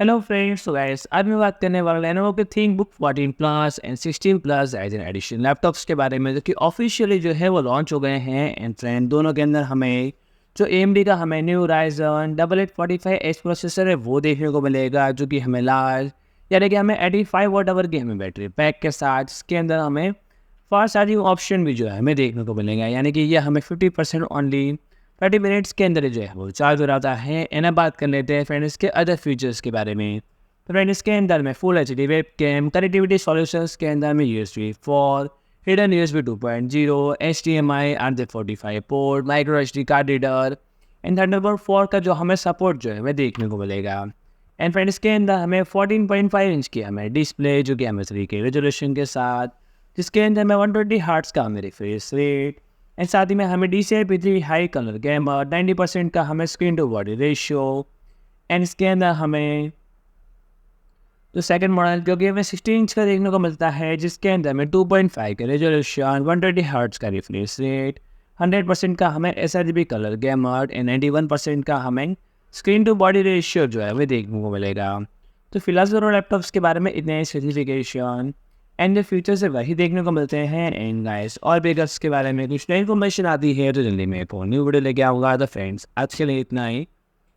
Hello friends, तो guys आज मैं बात करने वाला Lenovo के ThinkBook 14 plus and 16 plus Ryzen edition laptops के बारे में, जो कि ऑफिशियली जो है वो लॉन्च हो गए हैं। एंड फ्रेंड दोनों के अंदर हमें जो AMD का हमें न्यू Ryzen 8845H प्रोसेसर है वो देखने को मिलेगा, जो कि हमें लार्ज यानी कि हमें 85 वॉट आवर की हमें बैटरी पैक के साथ, इसके अंदर हमें फास्ट चार्जिंग ऑप्शन भी जो है हमें देखने को मिलेगा, यानी कि ये हमें 50% ओनली 30 मिनट्स के अंदर जो है वो चार्ज हो जाता है। एंड अब बात कर लेते हैं फ्रेंड इसके अदर फीचर्स के बारे में। तो फ्रेंड इसके अंदर में full HD webcam, connectivity solutions के अंदर में USB 4, hidden USB 2.0, HDMI RJ45 port, micro SD card reader and Thunderbolt 4 का जो हमें सपोर्ट जो है हमें देखने को मिलेगा। एंड फ्रेंड इसके अंदर हमें 14.5 इंच की हमें डिस्प्ले, जो कि हमें 3K रेजोल्यूशन के साथ, जिसके अंदर में 120 हर्ट्ज का हमें रिफ्रेश रेट एंड साथ ही में हमें DCI P3 high colour gamer, 90% का हमें screen to body ratio. And इसके अंदर हमें जो सेकंड मॉडल, क्योंकि हमें 16 इंच का देखने को मिलता है, जिसके अंदर हमें 2.5 का रेजोल्यूशन, 120 हर्ट्ज का रिफ्रेश रेट, 100% का हमें sRGB कलर गैमर एंड 91% का हमें स्क्रीन टू बॉडी रेशियो जो है हमें देखने को मिलेगा। तो फिलहाल दोनों लैपटॉप्स के बारे में इतने स्पेसिफिकेशन एंड जो फीचर्स है वही देखने को मिलते हैं। एंड गाइस और भी अगर इसके बारे में कुछ नई इन्फॉर्मेशन आती है तो जल्दी मैं एक न्यू वीडियो लेके आऊँगा। तो फ्रेंड्स आज के लिए इतना ही।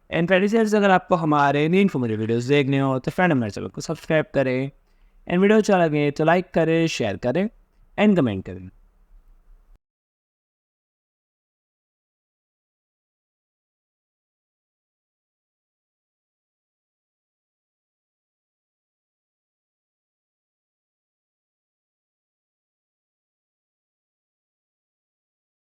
एंड फ्रेंड्स अगर आपको हमारे न्यू इन्फॉर्मेटिव वीडियोस देखने हो तो फ्रेंड हमारे चैनल को सब्सक्राइब करें एंड वीडियो अच्छा लगे तो लाइक करें, शेयर करें एंड कमेंट करें।